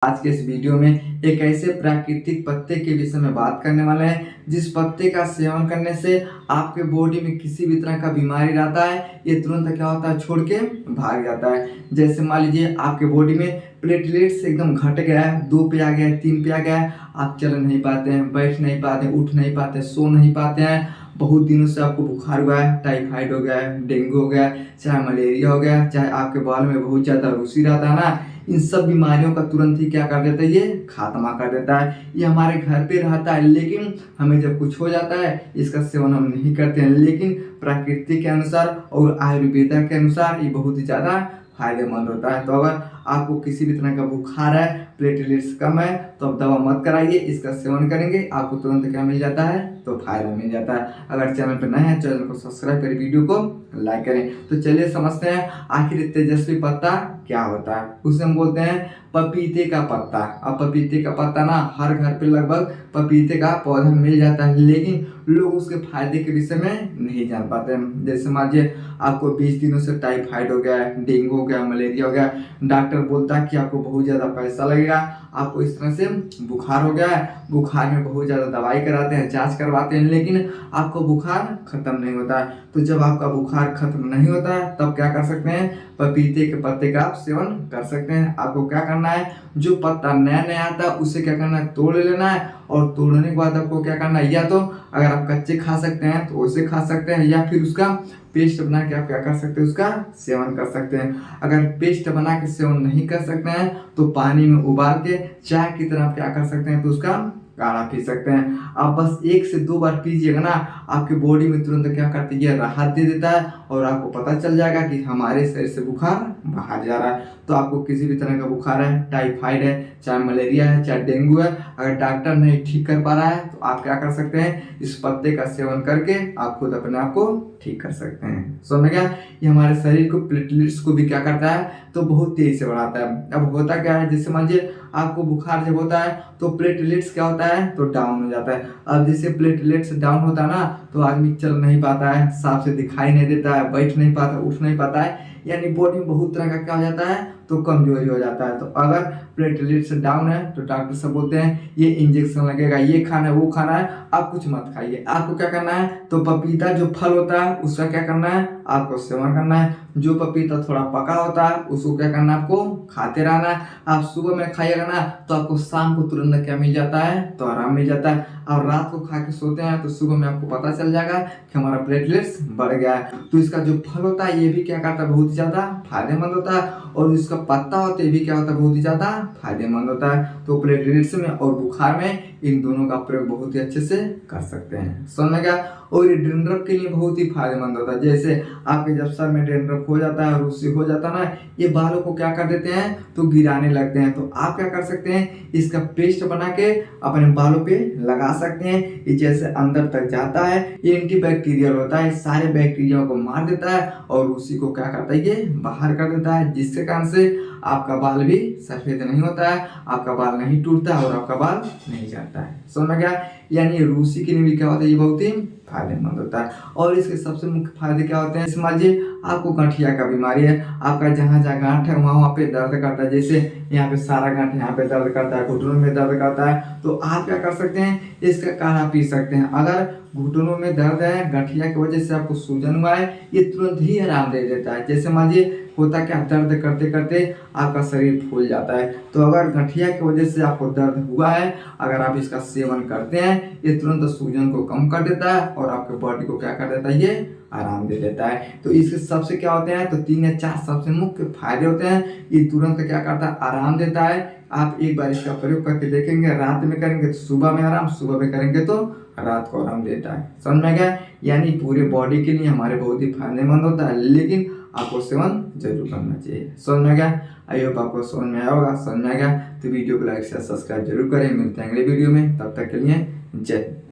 आज के इस वीडियो में एक ऐसे प्राकृतिक पत्ते के विषय में बात करने वाले हैं जिस पत्ते का सेवन करने से आपके बॉडी में किसी भी तरह का बीमारी रहता है ये तुरंत क्या होता है छोड़ के भाग जाता है। जैसे मान लीजिए आपके बॉडी में प्लेटलेट्स एकदम घट गया है, 2 पे आ गया है, 3 पे आ गया है, आप चल नहीं पाते हैं, बैठ नहीं पाते हैं, उठ नहीं पाते, सो नहीं पाते हैं, बहुत दिनों से आपको बुखार हुआ है, टाइफाइड हो गया है, डेंगू हो गया है, चाहे मलेरिया हो गया, चाहे आपके बाल में बहुत ज़्यादा रुसी रहता है ना, इन सब बीमारियों का तुरंत ही क्या कर देता है, ये खात्मा कर देता है। ये हमारे घर पे रहता है लेकिन हमें जब कुछ हो जाता है इसका सेवन हम नहीं करते हैं, लेकिन प्रकृति के अनुसार और आयुर्वेदा के अनुसार ये बहुत ही ज़्यादा फायदेमंद होता है। तो अगर आपको किसी भी तरह का बुखार है, प्लेटलेट्स कम है, तो आप दवा मत कराइए, इसका सेवन करेंगे आपको तुरंत क्या मिल जाता है, तो फायदा मिल जाता है। अगर चैनल पर नए हैं चैनल को सब्सक्राइब करें, वीडियो को लाइक करें। तो चलिए समझते हैं आखिर तेजस्वी पत्ता क्या होता है। उसे हम बोलते हैं पपीते का पत्ता। अब पपीते का पत्ता ना हर घर पे लगभग पपीते का पौधा मिल जाता है, लेकिन लोग उसके फायदे के विषय में नहीं जान पाते हैं। जैसे मान लीजिए आपको 20 दिनों से टाइफाइड हो गया है, डेंगू हो गया, मलेरिया हो गया, डॉक्टर बोलता है कि आपको बहुत ज़्यादा पैसा लगेगा, आपको इस तरह से बुखार हो गया है, बुखार में बहुत ज़्यादा दवाई कराते हैं, जांच करवाते हैं, लेकिन आपको बुखार खत्म नहीं होता है। तो जब आपका बुखार खत्म नहीं होता है तब क्या कर सकते हैं, पपीते के पत्ते का आप सेवन कर सकते हैं। आपको क्या करना है, जो पत्ता नया नया आता है उसे क्या करना है, तोड़ लेना है, और तोड़ने के बाद आपको क्या करना है, या तो अगर आप कच्चे खा सकते हैं तो उसे खा सकते हैं, या फिर उसका पेस्ट बना के आप क्या कर सकते हैं, उसका सेवन कर सकते हैं। अगर पेस्ट बना के सेवन नहीं कर सकते हैं तो पानी में उबाल के चाय की तरह आप क्या कर सकते हैं, तो उसका काढ़ा पी सकते हैं। आप बस 1 से 2 बार पीजिएगा ना, आपके बॉडी में तुरंत क्या करती है, राहत दे देता है, और आपको पता चल जाएगा कि हमारे शरीर से बुखार बाहर जा रहा है। तो आपको किसी भी तरह का बुखार है, टाइफाइड है, चाहे मलेरिया है, चाहे डेंगू है, अगर डॉक्टर नहीं ठीक कर पा रहा है तो आप क्या कर सकते हैं, इस पत्ते का सेवन करके आप खुद अपने आप को ठीक कर सकते हैं। समझ गया। ये हमारे शरीर को प्लेटलेट्स को भी क्या करता है, तो बहुत तेजी से बढ़ाता है। अब होता क्या है, जैसे मान लीजिए आपको बुखार जब होता है तो प्लेटलेट्स क्या होता है, तो डाउन हो जाता है। अब जैसे प्लेटलेट्स डाउन होता है ना, तो आदमी चल नहीं पाता है, साफ से दिखाई नहीं देता है, बैठ नहीं पाता, उठ नहीं पाता है, यानी बॉडी में बहुत तरह का क्या हो जाता है, तो कमजोरी हो जाता है। तो अगर प्लेटलेट्स डाउन है तो डॉक्टर सब बोलते हैं ये इंजेक्शन लगेगा, ये खाना है, वो खाना है, आप कुछ मत खाइए। आपको क्या करना है, तो पपीता जो फल होता है उसका क्या करना है, आपको सेवन करना है। जो पपीता थोड़ा पका होता है उसको क्या करना है, आपको खाते रहना है। आप सुबह में खाइएगा ना तो आपको शाम को तुरंत क्या मिल जाता है, तो आराम मिल जाता है। और रात को खा के सोते हैं तो सुबह में आपको पता चल जाएगा कि हमारा प्लेटलेट्स बढ़ गया है। तो इसका जो फल होता है ये भी क्या करता है, बहुत ज़्यादा फायदेमंद होता है, और इसका पत्ता होता है ये भी क्या होता है, बहुत ही ज़्यादा फायदेमंद होता है। तो प्लेटलेट्स में और बुखार में इन दोनों का प्रयोग बहुत ही अच्छे से कर सकते हैं। समझ में गया। और ये डैंड्रफ के लिए बहुत ही फायदेमंद होता है। जैसे आपके जब सर में डैंड्रफ हो जाता है, रुसी हो जाता है ना, ये बालों को क्या कर देते हैं, तो गिराने लगते हैं। तो आप क्या कर सकते हैं, इसका पेस्ट बना के अपने बालों पे लगा सकते हैं। ये जैसे अंदर तक जाता है, ये एंटीबैक्टीरियल होता है, सारे बैक्टीरिया को मार देता है और उसी को क्या करता है, ये बाहर कर देता है, जिसके कारण से आपका बाल भी सफेद नहीं होता है, आपका बाल नहीं टूटता है और आपका बाल नहीं जाता है। समझ में गया। यानी रूसी के लिए भी क्या होता है, ये बहुत ही फायदेमंद होता है। और इसके सबसे मुख्य फायदे क्या होते हैं, समझ लीजिए आपको गठिया का बीमारी है, आपका जहाँ जहाँ गांठ है वहाँ पे दर्द करता है, जैसे यहाँ पे सारा गांठ यहाँ पे दर्द करता है, घुटनों में दर्द करता है, तो आप क्या कर सकते हैं, इसका काढ़ा पी सकते हैं। अगर घुटनों में दर्द है, गठिया की वजह से आपको सूजन हुआ है, ये तुरंत ही आराम दे देता है। जैसे मान लीजिए होता क्या, दर्द करते करते आपका शरीर फूल जाता है, तो अगर गठिया की वजह से आपको दर्द हुआ है, अगर आप इसका सेवन करते हैं ये तुरंत सूजन को कम कर देता है और आपके बॉडी को क्या कर देता है, ये आराम दे देता है। तो इसके सबसे क्या होते हैं, तो 3 या 4 सबसे मुख्य फायदे होते हैं। ये तुरंत क्या करता है, आराम देता है। आप एक बार इसका प्रयोग करके देखेंगे, रात में करेंगे तो सुबह में आराम, सुबह में करेंगे तो रात को आराम देता है। समझ में गया। यानी पूरे बॉडी के लिए हमारे बहुत ही फायदेमंद होता है, लेकिन आपको सेवन जरूर करना चाहिए। समझ में गया। आई होप आपको समझ में आया होगा। समझ में आ गया तो वीडियो को लाइक शेयर सब्सक्राइब जरूर करें। मिलते हैं अगले वीडियो में, तब तक के लिए जय।